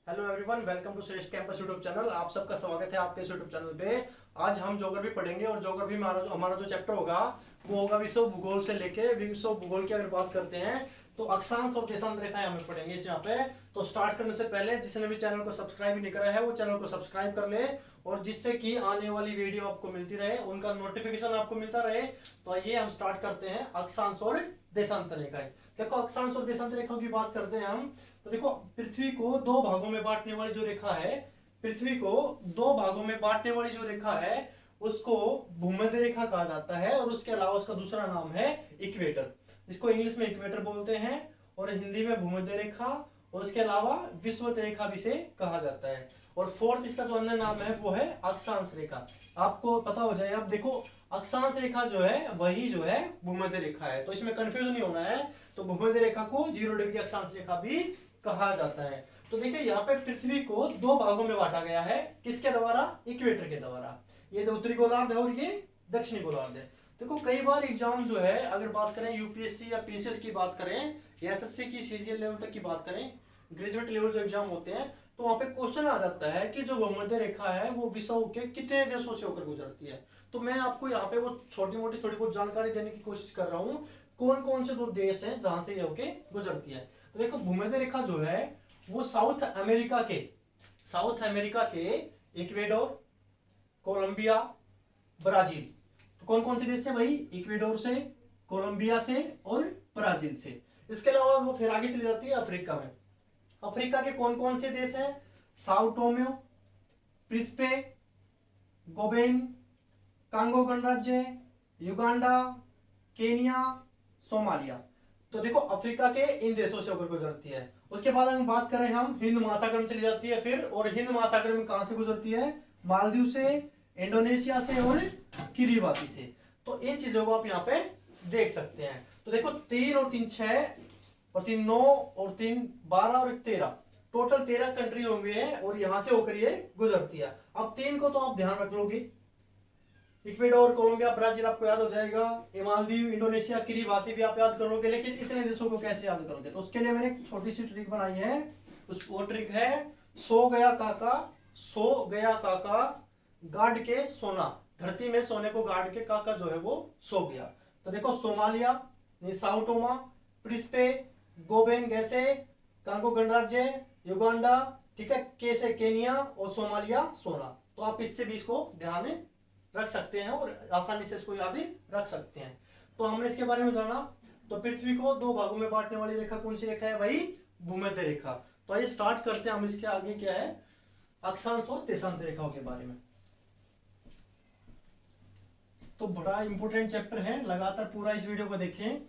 Hello everyone, welcome to श्रेष्ठ campus YouTube channel. आप सबका स्वागत है आपके इस यूट्यूब चैनल पे। आज हम ज्योग्राफी पढ़ेंगे और ज्योग्राफी में हमारा जो चैप्टर होगा वो होगा विश्व भूगोल से लेके विश्व भूगोल की अगर बात करते हैं तो अक्षांश और देशांतर रेखाएं हमें पढ़ेंगे इस यहाँ पे। तो स्टार्ट करने से पहले जिसने भी चैनल को सब्सक्राइब नहीं करा है वो चैनल को सब्सक्राइब कर ले, और जिससे कि आने वाली वीडियो आपको मिलती रहे, उनका नोटिफिकेशन आपको मिलता रहे। तो ये हम स्टार्ट करते हैं अक्षांश और देशांतर रेखाएं। देखो, अक्षांश और देशांतर रेखाओं की बात करते हैं हम, तो देखो पृथ्वी को दो भागों में बांटने वाली जो रेखा है, पृथ्वी को दो भागों में बांटने वाली जो रेखा है उसको भूमध्य रेखा कहा जाता है, और उसके अलावा उसका दूसरा नाम है इक्वेटर। इसको इंग्लिश में इक्वेटर बोलते हैं और हिंदी में भूमध्य रेखा, और उसके अलावा विषुवत रेखा भी से कहा जाता है। और फोर्थ इसका जो अन्य नाम है वो है अक्षांश रेखा। आपको पता हो जाए, अब देखो अक्षांश रेखा जो है वही जो है भूमध्य रेखा है, तो इसमें कंफ्यूज नहीं होना है। तो भूमध्य रेखा को 0 डिग्री अक्षांश रेखा भी कहा जाता है। तो देखिए यहाँ पे पृथ्वी को दो भागों में बांटा गया है, किसके द्वारा? इक्वेटर के द्वारा। ये उत्तरी गोलार्ध है और ये दक्षिणी गोलार्ध है। देखो कई बार एग्जाम जो है, अगर बात करें यूपीएससी या पीसीएस की बात करें या एसएससी की सीजीएल लेवल तक की बात करें, ग्रेजुएट लेवल जो एग्जाम होते हैं, तो वहां पे क्वेश्चन आ जाता है कि जो भूमध्य रेखा है वो विश्व के कितने देशों से होकर गुजरती है। तो मैं आपको यहाँ पे वो छोटी मोटी थोड़ी बहुत जानकारी देने की कोशिश कर रहा हूँ, कौन कौन से दो देश हैं जहां से ये होके गुजरती है। तो देखो भूमध्य रेखा जो है वो साउथ अमेरिका के इक्वेडोर, कोलंबिया, ब्राजील। तो कौन कौन से देश से भाई? इक्वेडोर से, कोलंबिया से और ब्राजील से। इसके अलावा वो फिर आगे चली जाती है अफ्रीका में। अफ्रीका के कौन कौन से देश हैं? Sao Thome, Principe, Gobain, Congo गणराज्य, युगांडा, केनिया, सोमालिया। तो देखो अफ्रीका के इन देशों से होकर गुजरती है। उसके बाद हम बात करें, हम हिंद महासागर में चली जाती है फिर, और हिंद महासागर में कहां से गुजरती है? मालदीव से, इंडोनेशिया से और किरिबाती से। तो इन चीजों को आप यहाँ पे देख सकते हैं। तो देखो 3 और 3 6 और 3 9 और 3 12 और 13, टोटल 13 कंट्री होंगे हैं और यहां से होकर ये गुजरती है। अब 3 को तो आप ध्यान रख लोगे, इक्वेडोर, कोलंबिया, ब्राजील आपको याद हो जाएगा, मालदीव, इंडोनेशिया, किरिबाती भी आप याद करोगे। लेकिन इतने देशों को कैसे याद करोगे? तो उसके लिए मैंने एक छोटी सी ट्रिक बनाई है। वो ट्रिक है सो गया काका गाड़ के सोना। धरती में सोने को गाड़ के काका जो है वो सो गया। तो देखो सोमालिया, साओ टोमा, प्रिंसिपे, गोबेन गैसे, कांगो गणराज्य, युगांडा, ठीक है, के से केनिया और सोमालिया सोना। तो आप इससे भी इसको ध्यान में रख सकते हैं और आसानी से इसको याद रख सकते हैं। तो हमने इसके बारे में जाना। तो पृथ्वी को दो भागों में बांटने वाली रेखा कौन सी रेखा है भाई? भूमध्य रेखा। तो आइए स्टार्ट करते हैं हम इसके आगे क्या है, अक्षांश और देशांतर रेखाओं के बारे में। तो बड़ा इंपॉर्टेंट चैप्टर है, लगातार पूरा इस वीडियो को देखें,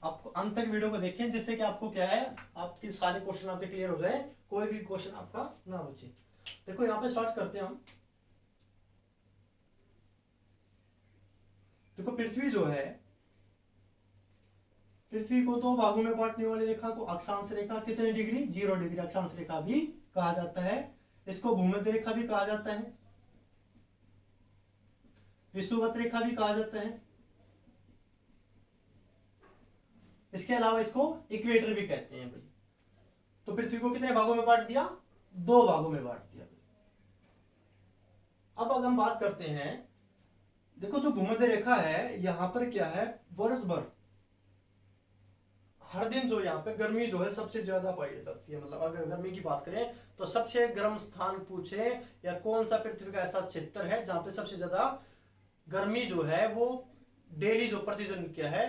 आपको अंत तक वीडियो को देखें, जिससे कि आपको क्या है, आपके सारे क्वेश्चन आपके क्लियर हो जाए, कोई भी क्वेश्चन आपका ना बचे। देखो यहाँ पे स्टार्ट करते हैं हम। देखो पृथ्वी जो है, पृथ्वी को दो भागों में बांटने वाली रेखा को अक्षांश रेखा, कितने डिग्री? 0 डिग्री अक्षांश रेखा भी कहा जाता है। इसको भूमध्य रेखा भी कहा जाता है, विषुवत रेखा भी कहा जाता है। इसके अलावा इसको इक्वेटर भी कहते हैं भाई। तो पृथ्वी को कितने भागों में बांट दिया? 2 भागों में बांट दिया भाई। अब अगर हम बात करते हैं, देखो जो भूमध्य रेखा है यहां पर क्या है, वर्ष भर हर दिन जो यहाँ पे गर्मी जो है सबसे ज्यादा पाई जाती है। मतलब अगर गर्मी की बात करें तो सबसे गर्म स्थान पूछे या कौन सा पृथ्वी का ऐसा क्षेत्र है जहां पे सबसे ज्यादा गर्मी जो है वो डेली जो प्रतिदिन क्या है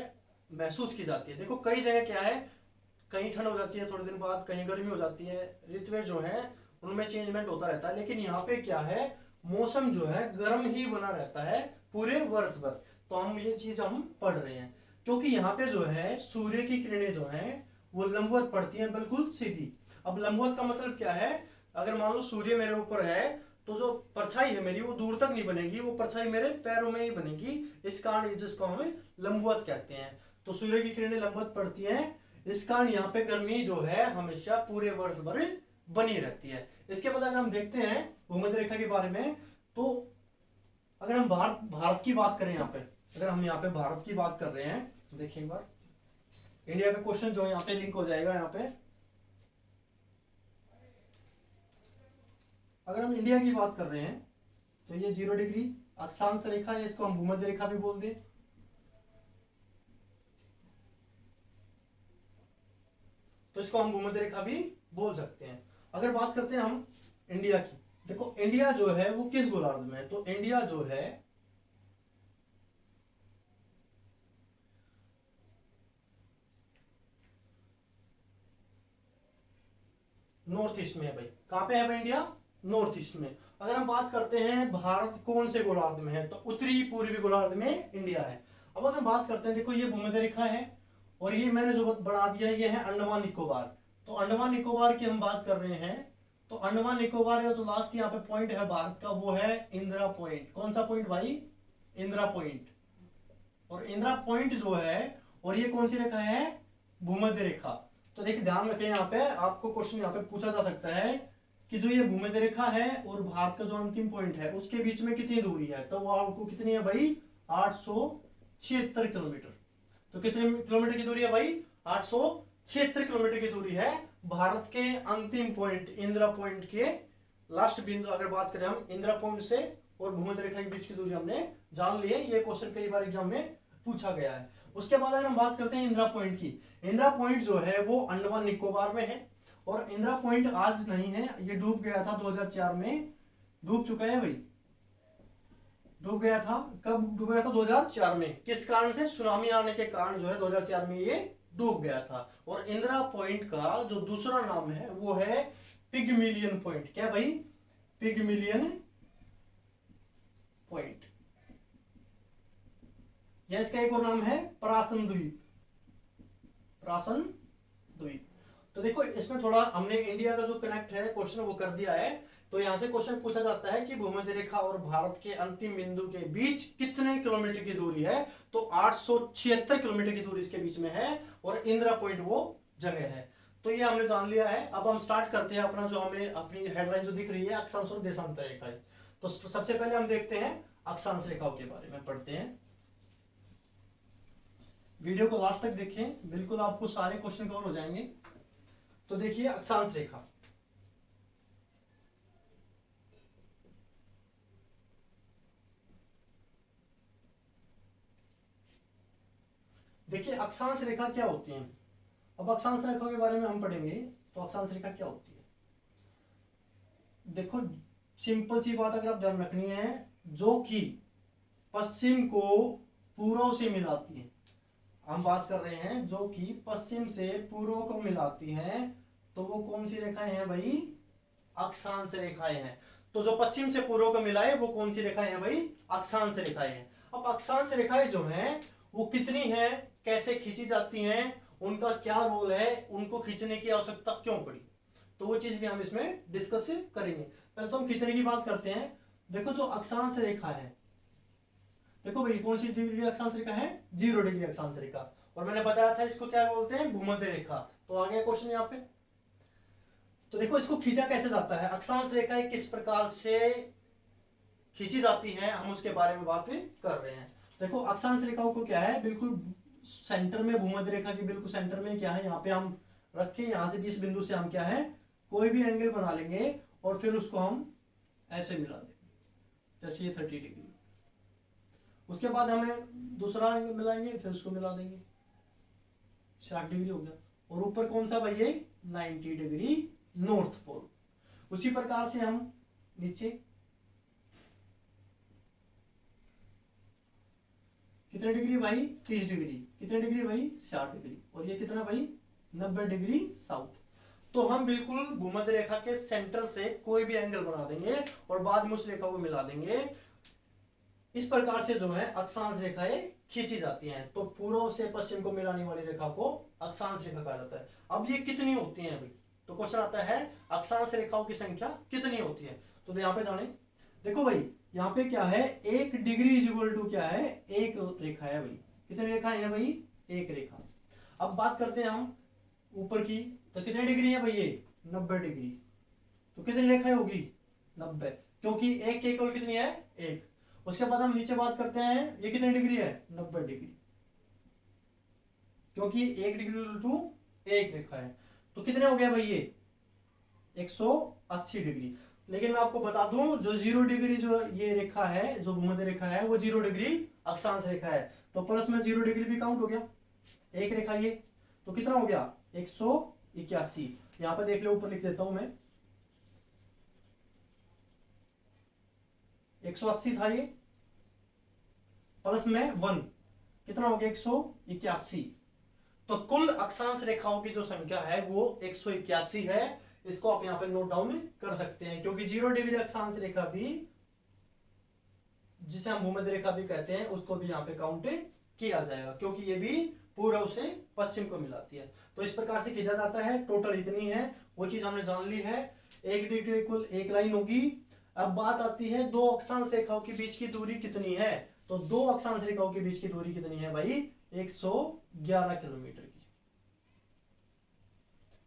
महसूस की जाती है। देखो कई जगह क्या है, कहीं ठंड हो जाती है थोड़े दिन बाद, कहीं गर्मी हो जाती है, ऋतुएं जो है उनमें चेंजमेंट होता रहता है। लेकिन यहाँ पे क्या है, मौसम जो है गर्म ही बना रहता है पूरे वर्ष भर। तो हम ये चीज हम पढ़ रहे हैं क्योंकि यहाँ पे जो है सूर्य की किरणें जो हैं वो लंबवत पड़ती हैं, बिल्कुल सीधी। अब लंबवत का मतलब क्या है, अगर मान लो सूर्य मेरे ऊपर है तो जो परछाई है मेरी वो दूर तक नहीं बनेगी, वो परछाई मेरे पैरों में ही बनेगी। इस कारण जिसको हमें लंबवत कहते हैं। तो सूर्य की किरणें लंबवत पड़ती हैं, इस कारण यहाँ पे गर्मी जो है हमेशा पूरे वर्ष भर बनी रहती है। इसके बाद अगर हम देखते हैं भूमध्य रेखा के बारे में, तो अगर हम भारत की बात करें, यहाँ पे अगर हम यहाँ पे भारत की बात कर रहे हैं तो देखिए एक बार, इंडिया का क्वेश्चन जो यहाँ पे लिंक हो जाएगा यहाँ पे। अगर हम इंडिया की बात कर रहे हैं तो ये 0 डिग्री अक्षांश रेखा है, इसको हम भूमध्य रेखा भी बोल दें। तो इसको हम भूमध्य रेखा भी बोल सकते हैं। अगर बात करते हैं हम इंडिया की, देखो इंडिया जो है वो किस गोलार्ध में है, तो इंडिया जो है नॉर्थ ईस्ट में है भाई। कहां पे है भाई इंडिया? नॉर्थ ईस्ट में। अगर हम बात करते हैं भारत कौन से गोलार्ध में है, तो उत्तरी पूर्वी गोलार्ध में इंडिया है। अब अगर हम बात करते हैं, देखो ये भूमध्य रेखा है और ये मैंने जो बढ़ा दिया ये है अंडमान निकोबार। तो अंडमान निकोबार की हम बात कर रहे हैं, तो अंडमान निकोबार का जो लास्ट यहाँ पे पॉइंट है भारत का वो है इंदिरा पॉइंट। कौन सा पॉइंट भाई? इंदिरा पॉइंट। और इंदिरा पॉइंट जो है, और ये कौन सी रेखा है? भूमध्य रेखा। तो देखिए ध्यान रखें, यहाँ पे आपको क्वेश्चन यहाँ पे पूछा जा सकता है कि जो ये भूमध्य रेखा है और भारत का जो अंतिम पॉइंट है उसके बीच में कितनी दूरी है, तो वो आपको कितनी है भाई? 876 किलोमीटर। तो कितने किलोमीटर की दूरी है भाई? 876 किलोमीटर की दूरी है भारत के अंतिम पॉइंट इंदिरा पॉइंट के लास्ट बिंदु। अगर बात करें हम इंदिरा पॉइंट से और भूमध्य रेखा के बीच की दूरी हमने जान ली है, ये क्वेश्चन कई बार एग्जाम में पूछा गया है। उसके बाद अगर हम बात करते हैं इंदिरा पॉइंट की, इंदिरा पॉइंट जो है वो अंडमान निकोबार में है और इंदिरा पॉइंट आज नहीं है, ये डूब गया था 2004 में। डूब चुका है भाई, डूब गया था। कब डूब गया था? 2004 में। किस कारण से? सुनामी आने के कारण जो है 2004 में ये डूब गया था। और इंदिरा पॉइंट का जो दूसरा नाम है वो है पिगमिलियन पॉइंट। क्या भाई? पिगमिलियन पॉइंट। या इसका एक और नाम है परासन द्वीप। परासन द्वीप। तो देखो इसमें थोड़ा हमने इंडिया का जो कनेक्ट है क्वेश्चन वो कर दिया है। तो यहां से क्वेश्चन पूछा जाता है कि भूमध्य रेखा और भारत के अंतिम बिंदु के बीच कितने किलोमीटर की दूरी है, तो 876 किलोमीटर की दूरी इसके बीच में है और इंदिरा पॉइंट वो जगह है। तो ये हमने जान लिया है। अब हम स्टार्ट करते हैं अपना जो हमें अपनी हेडलाइन जो दिख रही है अक्षांश और देशांतर रेखा। तो सबसे पहले हम देखते हैं अक्षांश रेखाओं के बारे में पढ़ते हैं। वीडियो को लास्ट तक देखें, बिल्कुल आपको सारे क्वेश्चन कवर हो जाएंगे। तो देखिए अक्षांश रेखा, देखिए अक्षांश रेखा क्या होती है। अब अक्षांश रेखा के बारे में हम पढ़ेंगे। तो अक्षांश रेखा क्या होती है, देखो सिंपल सी बात अगर आप ध्यान रखनी है, जो कि पश्चिम को पूर्व से मिलाती है। हम बात कर रहे हैं जो कि पश्चिम से पूर्व को मिलाती हैं, तो वो कौन सी रेखाएं हैं भाई? अक्षांश रेखाएं हैं। तो जो पश्चिम से पूर्व को मिलाए वो कौन सी रेखाएं हैं भाई? अक्षांश रेखाएं हैं। अब अक्षांश रेखाएं जो हैं वो कितनी है, कैसे खींची जाती हैं, उनका क्या रोल है, उनको खींचने की आवश्यकता क्यों पड़ी, तो वो चीज भी हम इसमें डिस्कस करेंगे। पहले तो हम खींचने की बात करते हैं। देखो जो अक्षांश रेखा है, देखो भाई कौन सी डिग्री अक्षांश रेखा है? 0 डिग्री अक्षांश रेखा। और मैंने बताया था इसको क्या बोलते हैं? भूमध्य रेखा। तो आ गया क्वेश्चन यहाँ पे। तो देखो इसको खींचा कैसे जाता है, अक्षांश रेखाएं किस प्रकार से खींची जाती हैं, हम उसके बारे में बात कर रहे हैं। देखो अक्षांश रेखाओं को क्या है, बिल्कुल सेंटर में, भूमध्य रेखा के बिल्कुल सेंटर में क्या है, यहाँ पे हम रखे, यहाँ से 20 बिंदु से हम क्या है कोई भी एंगल बना लेंगे और फिर उसको हम ऐसे मिला देंगे, जैसे ये 30 डिग्री। उसके बाद हमें दूसरा एंगल मिलाएंगे, फिर उसको मिला देंगे, 60 डिग्री हो गया। और ऊपर कौन सा भाई? ये 90 डिग्री नॉर्थ पोल। उसी प्रकार से हम नीचे कितने डिग्री भाई? 30 डिग्री। कितने डिग्री भाई? 60 डिग्री। और ये कितना भाई? 90 डिग्री साउथ। तो हम बिल्कुल भूमध्य रेखा के सेंटर से कोई भी एंगल बना देंगे और बाद में उस रेखा को मिला देंगे। इस प्रकार से जो है अक्षांश रेखाएं खींची जाती हैं। तो पूर्व से पश्चिम को मिलाने वाली रेखा को अक्षांश रेखा कहा जाता है। अब ये कितनी होती हैं भाई? तो क्वेश्चन आता है अक्षांश रेखाओं की संख्या कितनी होती है। तो यहाँ पे जाने, देखो भाई यहाँ पे क्या है, 1 डिग्री इज इक्वल टू क्या है? एक रेखा है भाई। कितनी रेखाएं हैं भाई? एक रेखा। अब बात करते हैं हम ऊपर की, तो कितने डिग्री है भाई? ये 90 डिग्री। तो कितनी रेखाएं होगी? 90, क्योंकि एक केवल कितनी है? एक। उसके बाद हम नीचे बात करते हैं, ये कितनी डिग्री है? 90 डिग्री, क्योंकि 1 डिग्री टू एक रेखा है। तो कितने हो गया भाई? ये 180 डिग्री। लेकिन मैं आपको बता दूं, जो 0 डिग्री जो ये रेखा है, जो भूमध्य रेखा है, वो 0 डिग्री अक्षांश रेखा है। तो प्लस में 0 डिग्री भी काउंट हो गया, एक रेखा ये, तो कितना हो गया 181। यहां पे देख लो, ऊपर लिख देता हूं मैं, 180 था ये, प्लस में 1, कितना हो गया 181। तो कुल अक्षांश रेखाओं की जो संख्या है वो 181 है। इसको आप यहां पे नोट डाउन कर सकते हैं, क्योंकि 0 डिग्री अक्षांश रेखा भी, जिसे हम भूमध्य रेखा भी कहते हैं, उसको भी यहाँ पे काउंट किया जाएगा, क्योंकि ये भी पूर्व से पश्चिम को मिलाती है। तो इस प्रकार से खींचा जाता है। टोटल इतनी है, वो चीज हमने जान ली है। 1 डिग्री इक्वल 1 लाइन होगी। अब बात आती है दो अक्षांश रेखाओं के बीच की दूरी कितनी है। तो दो अक्षांश रेखाओं के बीच की दूरी कितनी है भाई, 111 किलोमीटर की।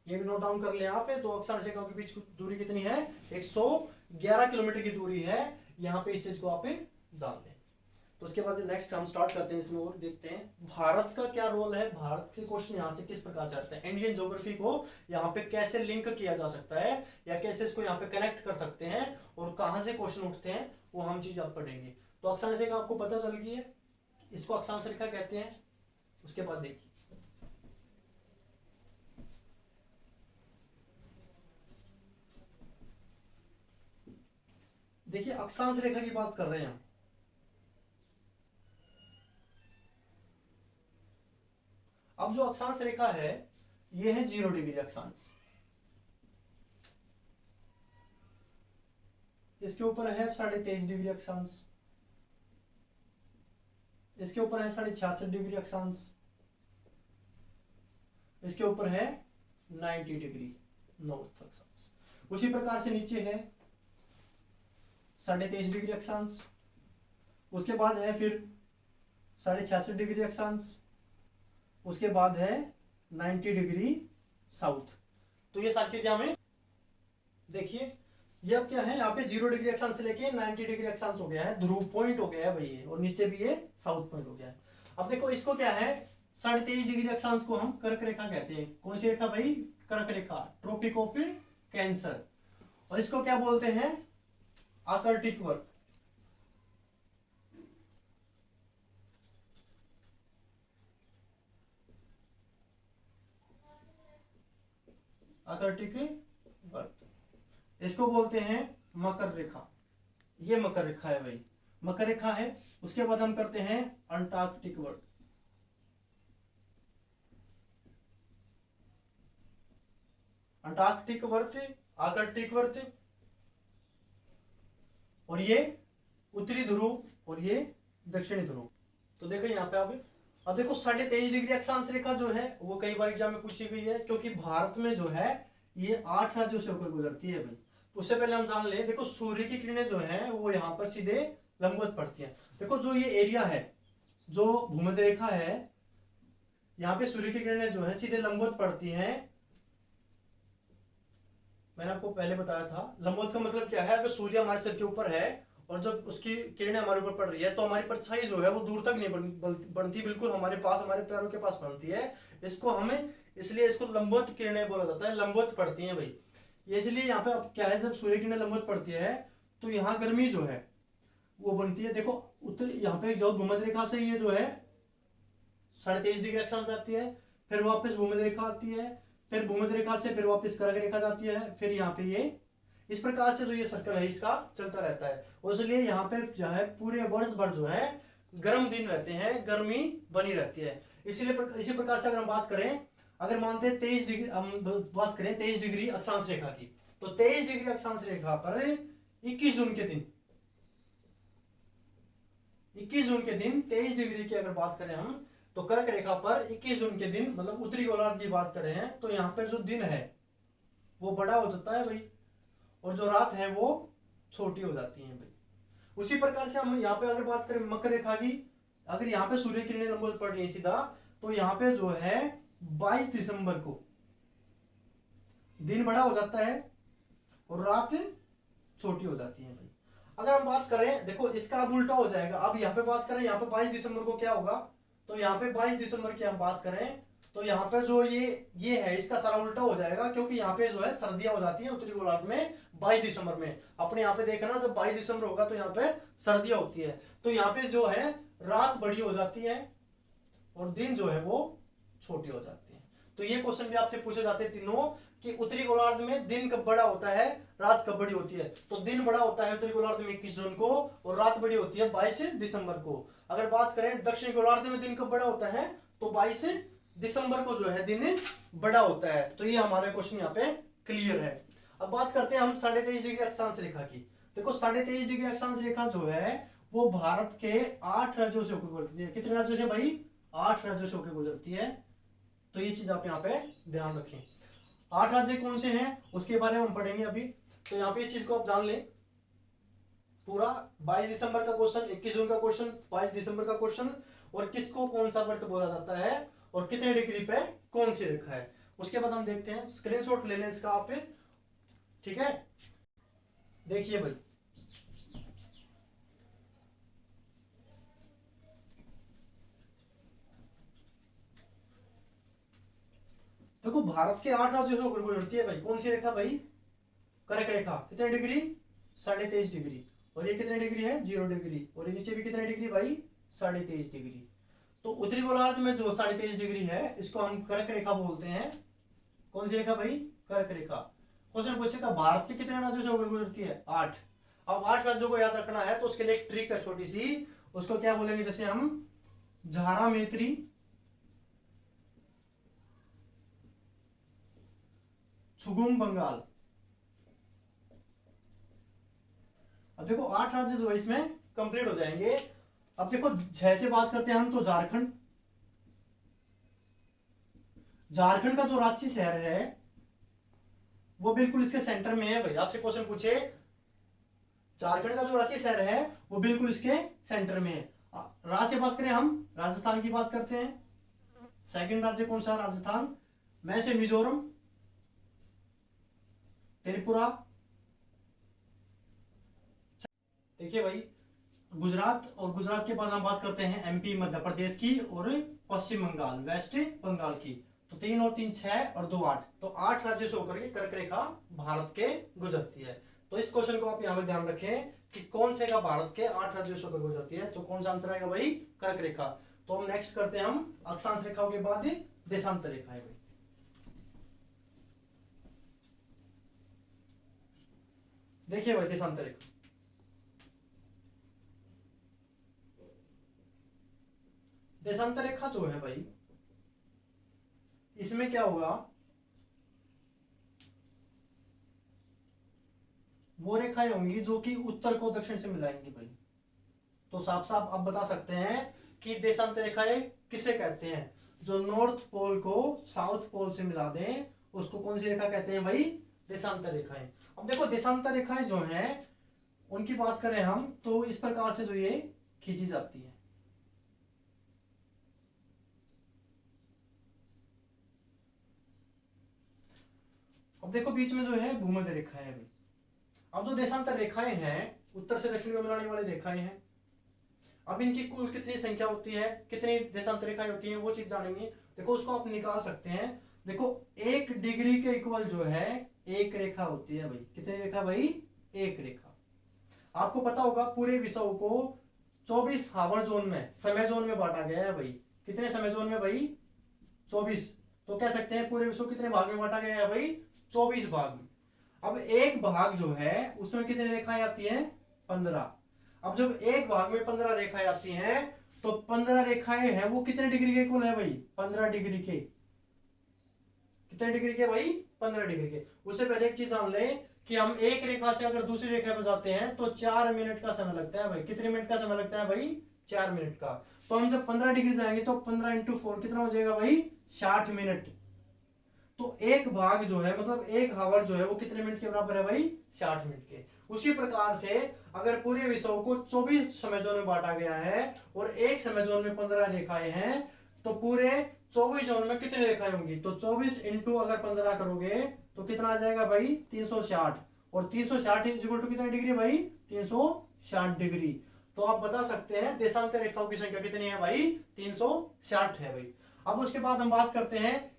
ये भी नोट डाउन कर ले यहाँ पे, दो अक्षांश रेखाओं के बीच की दूरी कितनी है, 111 किलोमीटर की दूरी है। यहाँ पे इस चीज को आप जान लें। तो उसके बाद नेक्स्ट हम स्टार्ट करते हैं इसमें और देखते हैं भारत का क्या रोल है। भारत के क्वेश्चन यहाँ से किस प्रकार से आते हैं, इंडियन ज्योग्राफी को यहाँ पे कैसे लिंक किया जा सकता है, या कैसे इसको यहाँ पे कनेक्ट कर सकते हैं, और कहाँ से क्वेश्चन उठते हैं, वो हम चीज आप पढ़ेंगे। तो अक्षांश रेखा आपको पता चल गई है, इसको अक्षांश रेखा कहते हैं। उसके बाद देखिए, अक्षांश रेखा की बात कर रहे हैं हम। अब जो अक्षांश रेखा है, ये है 0 डिग्री अक्षांश। इसके ऊपर है 23.5 डिग्री अक्षांश, इसके ऊपर है 66.5 डिग्री अक्षांश, इसके ऊपर है 90 डिग्री नॉर्थ अक्षांश। उसी प्रकार से नीचे है 23.5 डिग्री अक्षांश, उसके बाद है फिर 66.5 डिग्री अक्षांश, उसके बाद है 90 डिग्री साउथ। तो ये सारी चीजें हमें देखिए, ये अब क्या है, यहाँ पे 0 डिग्री अक्षांश से लेके 90 डिग्री अक्षांश हो गया है, ध्रुव पॉइंट हो गया है भाई ये, और नीचे भी ये साउथ पॉइंट हो गया है। अब देखो इसको क्या है, 23.5 डिग्री अक्षांश को हम कर्क रेखा कहते हैं। कौन सी रेखा भाई, कर्क रेखा, ट्रॉपिक ऑफ कैंसर। और इसको क्या बोलते हैं, आर्कटिक वर्ग। आर्कटिक वर्ग, इसको बोलते हैं मकर रेखा। ये मकर रेखा है भाई, मकर रेखा है। उसके बाद हम करते हैं अंटार्कटिक वर्ग। अंटार्कटिक वर्ग, आर्कटिक वर्ग, और ये उत्तरी ध्रुव और ये दक्षिणी ध्रुव। तो देखो यहाँ पे अब देखो 23.5 डिग्री अक्षांश रेखा जो है वो कई बार एग्जाम में पूछी गई है, क्योंकि भारत में जो है ये 8 राज्यों से होकर गुजरती है भाई। उससे पहले हम जान ले, देखो सूर्य की किरणें जो है वो यहाँ पर सीधे लंबवत पड़ती हैं। देखो जो ये एरिया है, जो भूमध्य रेखा है, यहाँ पे सूर्य की किरणें जो है सीधे लंबवत पड़ती हैं। मैंने आपको पहले बताया था, लंबवत का मतलब क्या है, अगर सूर्य हमारे सिर के ऊपर है और जब उसकी किरणें हमारे ऊपर पड़ रही है, तो हमारी परछाई जो है वो दूर तक नहीं बनती, बिल्कुल हमारे पास, हमारे पैरों के पास बनती है। इसको हमें, इसलिए इसको लंबवत किरणें बोला जाता है, लंबवत पड़ती हैं भाई। ये इसलिए यहाँ पे अब क्या है, जब सूर्य किरणें लंबवत पड़ती है तो यहाँ गर्मी जो है वो बनती है। देखो उत्तर, यहाँ पे जो भूमध्य रेखा से ये जो है 23.5 डिग्री अक्षांश आती है, फिर वापस भूमध्य रेखा आती है, फिर भूमध्य रेखा से फिर वापस कर्क रेखा जाती है, फिर यहाँ पे ये इस प्रकार से जो ये सर्कल है इसका चलता रहता है। इसलिए यहाँ पे जो है पूरे वर्ष भर जो है गर्म दिन रहते हैं, गर्मी बनी रहती है। इसीलिए इसी प्रकार से अगर हम बात करें, अगर मानते हैं 23 डिग्री, हम बात करें 23 डिग्री अक्षांश रेखा की, तो 23 डिग्री अक्षांश रेखा पर 21 जून के दिन 23 डिग्री की अगर बात करें हम, तो कर्क रेखा पर 21 जून के दिन, मतलब उत्तरी गोलार्ध की बात करें हैं, तो यहाँ पर जो दिन है वो बड़ा हो जाता है भाई, और जो रात है वो छोटी हो जाती है भाई। उसी प्रकार से हम यहाँ पे अगर बात करें मकर रेखा की, अगर यहाँ पे सूर्य किरणें लंबवत पड़ रही है सीधा, तो यहाँ पे जो है 22 दिसंबर को दिन बड़ा हो जाता है और रात छोटी हो जाती है भाई। अगर हम बात करें, देखो इसका अब उल्टा हो जाएगा। अब यहाँ पे बात करें, यहाँ पे 22 दिसंबर को क्या होगा, तो यहाँ पे 22 दिसंबर की हम बात करें तो यहाँ पे जो ये है इसका सारा उल्टा हो जाएगा, क्योंकि यहाँ पे जो है सर्दियां हो जाती है उत्तरी गोलार्ध में 22 दिसंबर में। अपने यहाँ पे देखना जब 22 दिसंबर होगा तो यहाँ पे सर्दियां होती है, तो यहाँ पे जो है रात बड़ी हो जाती है और दिन जो है वो छोटी हो जाती है। तो ये क्वेश्चन भी आपसे पूछे जाते हैं तीनों, कि उत्तरी गोलार्ध में दिन कब बड़ा होता है, रात कब बड़ी होती है। तो दिन बड़ा होता है उत्तरी गोलार्ध में 21 जून को और रात बड़ी होती है 22 दिसंबर को। अगर बात करें दक्षिणी गोलार्ध में दिन कब बड़ा होता है, तो 22 दिसंबर को जो है दिन बड़ा होता है। तो ये हमारे क्वेश्चन यहाँ पे क्लियर है। अब बात करते हैं हम 23.5 डिग्री अक्षांश रेखा की। देखो 23.5 डिग्री अक्षांश रेखा जो है वो भारत के 8 राज्यों से होकर गुजरती है। कितने राज्यों से भाई, 8 राज्यों से होकर गुजरती है। तो ये चीज आप यहाँ पे ध्यान रखें। 8 राज्य कौन से हैं उसके बारे में हम पढ़ेंगे अभी। तो यहाँ पे इस चीज को आप जान लें पूरा। 22 दिसंबर का क्वेश्चन, 21 जून का क्वेश्चन, 22 दिसंबर का क्वेश्चन, और किसको कौन सा व्रत बोला जाता है और कितने डिग्री पे कौन सी रेखा है। उसके बाद हम देखते हैं, स्क्रीनशॉट ले लें इसका आप, ठीक है। देखिए भाई, देखो भारत के 8 राज्यों से होकर गुजरती है भाई। कौन सी रेखा भाई, कर्क रेखा। कितने डिग्री, 23.5 डिग्री। और ये कितने डिग्री है, 0 डिग्री। और ये नीचे भी कितने डिग्री भाई, 23.5 डिग्री। तो उत्तरी गोलार्ध में जो 23.5 डिग्री है इसको हम कर्क रेखा बोलते हैं। कौन सी रेखा भाई, कर्क रेखा। क्वेश्चन पूछेगा भारत के कितने राज्यों से होकर गुजरती है, 8। अब 8 राज्यों को याद रखना है तो उसके लिए एक ट्रिक है छोटी सी, उसको क्या बोलेंगे, जैसे हम झारा मैत्री, छुगुम बंगाल। अब देखो 8 राज्य जो है इसमें कंप्लीट हो जाएंगे। अब देखो 6 से बात करते हैं हम, तो झारखंड। झारखंड का जो रांची शहर है वो बिल्कुल इसके सेंटर में है भाई। आपसे क्वेश्चन पूछे, झारखंड का जो रांची शहर है वो बिल्कुल इसके सेंटर में है। राज्य से बात करें हम, राजस्थान की बात करते हैं। सेकंड राज्य कौन सा, राजस्थान। मैं से मिजोरम, त्रिपुरा। देखिए भाई गुजरात, और गुजरात के बाद हम बात करते हैं एमपी मध्य प्रदेश की और पश्चिम बंगाल वेस्ट बंगाल की। तो 3 और 3 6 और 2 8, तो 8 राज्यों से होकर के कर्क रेखा भारत के गुजरती है। तो इस क्वेश्चन को आप यहाँ पे ध्यान रखें कि कौन से का भारत के 8 राज्यों से होकर गुजरती है। तो कौन सा आंसर आएगा भाई, कर्क रेखा। तो हम नेक्स्ट करते हैं हम अक्षांश रेखाओं के बाद देशांतर रेखा है भाई। देखिए भाई देशांतर रेखा, देशांतर रेखा जो है भाई इसमें क्या होगा, वो रेखाएं होंगी जो कि उत्तर को दक्षिण से मिलाएंगी भाई। तो साफ साफ आप बता सकते हैं कि देशांतर रेखाएं किसे कहते हैं, जो नॉर्थ पोल को साउथ पोल से मिला दें उसको कौन सी रेखा कहते हैं भाई, देशांतर रेखाएं। अब देखो देशांतर रेखाएं जो हैं उनकी बात करें हम तो इस प्रकार से जो ये खींची जाती है। अब देखो बीच में जो है भूमध्य रेखा है भाई। अब जो देशांतर रेखाएं हैं उत्तर से दक्षिण को मिलाने वाली रेखाएं हैं। अब इनकी कुल कितनी संख्या होती है, कितनी देशांतर रेखाएं होती हैं, वो चीज जानेंगे। देखो उसको आप निकाल सकते हैं। देखो 1 डिग्री के इक्वल जो है एक रेखा होती है भाई। कितनी रेखा भाई, एक रेखा। आपको पता होगा पूरे विश्व को 24 हावर जोन में, समय जोन में बांटा गया है भाई। कितने समय जोन में भाई, 24। तो कह सकते हैं पूरे विश्व कितने भाग में बांटा गया है भाई, 24 भाग में। अब एक भाग जो है उसमें कितनी रेखाएं आती हैं, 15। अब जब एक भाग में 15 रेखाएं आती हैं तो 15 रेखाएं हैं वो कितने डिग्री के इक्वल है भाई, 15 डिग्री के। कितने डिग्री के भाई, 15 डिग्री के। उससे पहले एक चीज जान लें कि हम एक रेखा से अगर दूसरी रेखा पर जाते हैं तो 4 मिनट का समय लगता है भाई। कितने मिनट का समय लगता है भाई, 4 मिनट का। तो हम जब 15 डिग्री जाएंगे तो 15 × 4 कितना हो जाएगा भाई, 60 मिनट। तो एक भाग जो है मतलब एक हावर जो है वो कितने मिनट के बराबर है भाई, 60 मिनट के। उसी प्रकार से अगर पूरे विश्व को 24 समय जोन में बांटा गया है और एक समय जोन में 15 रेखाएं हैं तो पूरे 24 जोन में कितनी रेखाएं होंगी, तो 24 × अगर 15 करोगे तो कितना आ जाएगा भाई, 360। और 360 इक्वल टू कितने डिग्री भाई, 360 डिग्री। तो आप बता सकते हैं देशांतर रेखाओं की संख्या कितनी है भाई, 360 है भाई। अब उसके बाद हम बात करते हैं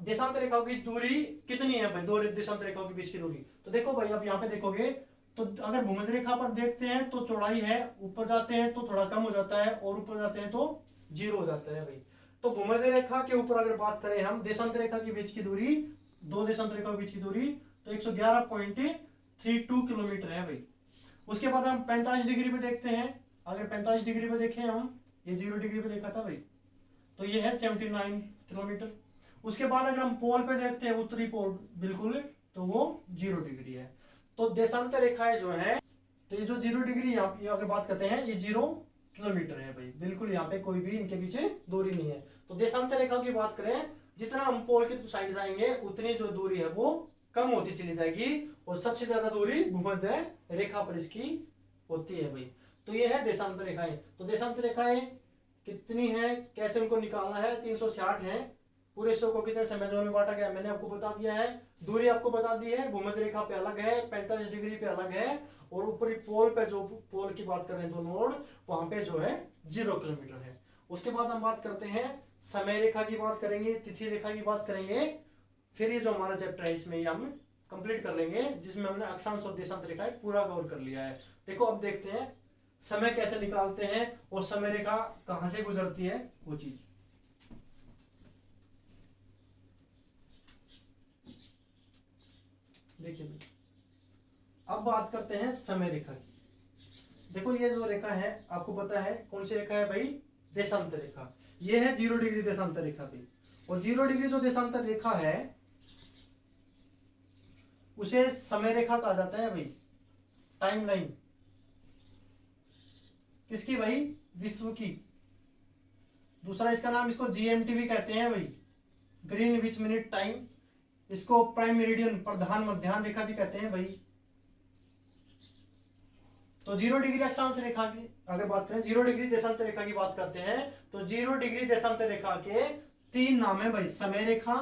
देशांतर रेखाओं की दूरी कितनी है भाई, दो देशांतर रेखाओं के बीच की दूरी। तो देखो भाई, आप यहाँ पे देखोगे तो अगर भूमध्य रेखा पर देखते हैं तो चौड़ाई है, ऊपर जाते हैं तो थोड़ा कम हो जाता है, और ऊपर जाते हैं तो 0 हो जाता है भाई। तो भूमध्य रेखा के ऊपर अगर बात करें हम देशांतर रेखा के बीच की दूरी, दो देशांतर रेखाओं के बीच की दूरी, तो 111.32 किलोमीटर है भाई। उसके बाद हम 45 डिग्री पे देखते हैं, अगर 45 डिग्री पे देखें हम, ये 0 डिग्री पे देखा था भाई, तो ये है 79 किलोमीटर। उसके बाद अगर हम पोल पे देखते हैं, उत्तरी पोल बिल्कुल, तो वो 0 डिग्री है। तो देशांतर रेखाएं जो है, तो ये जो 0 डिग्री यहाँ अगर बात करते हैं, ये 0 किलोमीटर है भाई, बिल्कुल यहाँ पे कोई भी इनके पीछे दूरी नहीं है। तो देशांतर रेखा की बात करें, जितना हम पोल की साइड जाएंगे उतनी जो दूरी है वो कम होती चली जाएगी, और सबसे ज्यादा दूरी भूमध्य रेखा पर इसकी होती है भाई। तो ये है देशांतर रेखाएं। तो देशांतर रेखाएं कितनी है, कैसे उनको निकालना है, 360 है। पूरे विश्व को कितने समय जोन में बांटा गया मैंने आपको बता दिया है, दूरी आपको बता दी है, भूमध्य रेखा पे अलग है, 45 डिग्री पे अलग है, और ऊपरी पोल पे, जो पोल की बात कर रहे हैं दो नोड, वहां पे जो है 0 किलोमीटर है। उसके बाद हम बात करते हैं समय रेखा की बात करेंगे, तिथि रेखा की बात करेंगे, फिर ये जो हमारा चैप्टर है इसमें हम कंप्लीट कर लेंगे, जिसमें हमने अक्षांश और देशांतर रेखाएं पूरा कवर कर लिया है। देखो अब देखते हैं समय कैसे निकालते हैं और समय रेखा कहां से गुजरती है वो चीज। देखिए भाई, अब बात करते हैं समय रेखा की। देखो ये जो रेखा है आपको पता है कौन सी रेखा है भाई, देशांतर रेखा। ये है 0 डिग्री देशांतर रेखा भी, और 0 डिग्री जो देशांतर रेखा है उसे समय रेखा कहा जाता है भाई, टाइमलाइन। किसकी भाई, विश्व की। दूसरा इसका नाम, इसको जीएमटी भी कहते हैं भाई, ग्रीनविच मिनट टाइम। इसको प्राइम मेरिडियन, प्रधान मध्याह्न रेखा भी कहते हैं भाई। तो 0 डिग्री अक्षांश रेखा की अगर बात करें, 0 डिग्री देशांतर रेखा की बात करते हैं, तो 0 डिग्री देशांतर रेखा के 3 नाम है भाई, समय रेखा,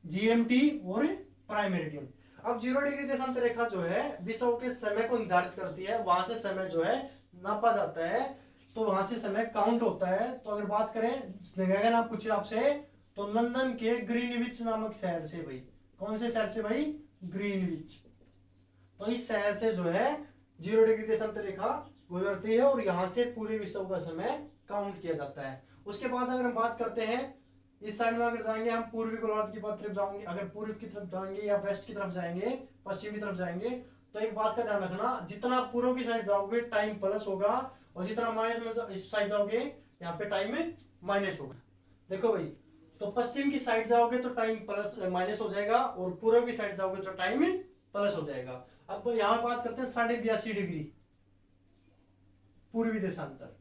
जीएमटी और प्राइम मेरिडियन। अब 0 डिग्री देशांतर रेखा जो है विश्व के समय को निर्धारित करती है, वहां से समय जो है नापा जाता है, तो वहां से समय काउंट होता है। तो अगर बात करें जगह का नाम पूछे आपसे, तो लंदन के ग्रीनविच नामक शहर से भाई, कौन से शहर से भाई, ग्रीनविच। तो इस शहर से जो है 0 डिग्री देशांतर रेखा गुजरती है, और यहां से पूरे विश्व का समय काउंट किया जाता है। उसके बाद अगर हम बात करते हैं, इस साइड में अगर जाएंगे हम, पूर्वी गोलार्ध की तरफ जाएंगे, अगर पूर्व की तरफ जाएंगे या वेस्ट की तरफ जाएंगे, पश्चिम की तरफ जाएंगे, तो एक बात का ध्यान रखना, जितना पूर्व की साइड जाओगे टाइम प्लस होगा, और जितना माइनस में इस साइड जाओगे यहाँ पे टाइम माइनस होगा। देखो भाई, तो पश्चिम की साइड जाओगे तो टाइम प्लस माइनस हो जाएगा, और पूर्व की साइड जाओगे तो टाइम प्लस हो जाएगा। अब यहाँ बात करते हैं 82.5 डिग्री पूर्वी देशांतर।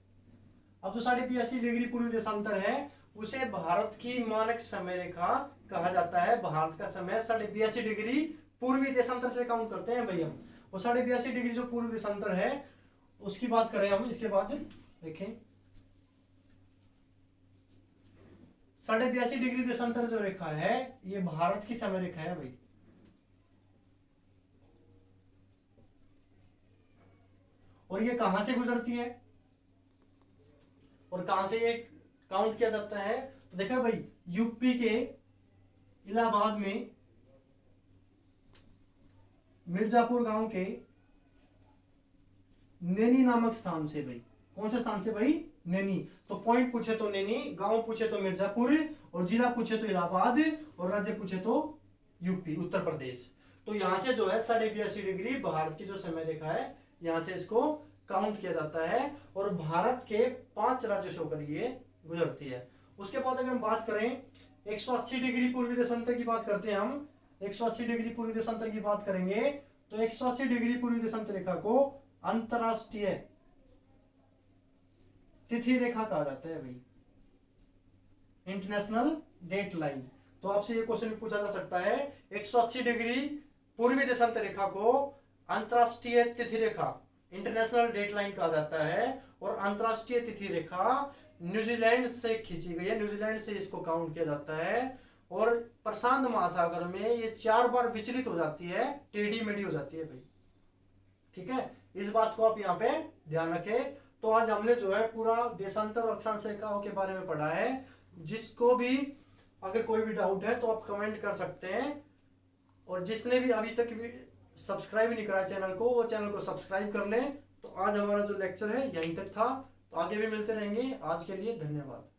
अब जो 82.5 डिग्री पूर्वी देशांतर है उसे भारत की मानक समय रेखा कहा जाता है। भारत का समय 82.5 डिग्री पूर्वी देशांतर से काउंट करते हैं भाई हम। और 82.5 डिग्री जो पूर्वी देशांतर है उसकी बात करें हम, इसके बाद देखें 82.5 डिग्री देशांतर जो रेखा है ये भारत की समय रेखा है भाई। और ये कहां से गुजरती है और कहां से ये काउंट किया जाता है, तो देखा भाई, यूपी के इलाहाबाद में मिर्जापुर गांव के नैनी नामक स्थान से भाई। कौन से स्थान से भाई, नैनी। तो पॉइंट पूछे तो नैनी, गांव पूछे तो मिर्जापुर, और जिला पूछे तो इलाहाबाद, और राज्य पूछे तो यूपी, उत्तर प्रदेश। तो यहां से जो है 82.5 डिग्री भारत की जो समय रेखा है यहां से इसको काउंट किया जाता है, और भारत के 5 राज्यों से होकर ये गुजरती है। उसके बाद अगर हम बात करें 180 डिग्री पूर्वी देशांतर की बात करते हैं हम, 180 डिग्री पूर्वी देशांतर की बात करेंगे, तो 180 डिग्री पूर्वी देशांतर रेखा को अंतरराष्ट्रीय तिथि रेखा कहा जाता है भाई, इंटरनेशनल डेट लाइन। तो आपसे ये क्वेश्चन पूछा जा सकता है, 180 डिग्री पूर्वी देशांतर रेखा को अंतरराष्ट्रीय तिथि रेखा, इंटरनेशनल डेट लाइन कहा जाता है, और अंतरराष्ट्रीय तिथि रेखा न्यूजीलैंड से खींची गई है, न्यूजीलैंड से इसको काउंट किया जाता है। और प्रशांत महासागर में ये 4 बार विचलित हो जाती है, टेढ़ी मेढ़ी हो जाती है भाई। ठीक है, इस बात को आप यहाँ पे ध्यान रखें। तो आज हमने जो है पूरा देशांतर और अक्षांश रेखाओं के बारे में पढ़ा है। जिसको भी अगर कोई भी डाउट है तो आप कमेंट कर सकते हैं। और जिसने भी अभी तक सब्सक्राइब नहीं करा चैनल को, वो चैनल को सब्सक्राइब कर लें। तो आज हमारा जो लेक्चर है यहीं तक था, तो आगे भी मिलते रहेंगे। आज के लिए धन्यवाद।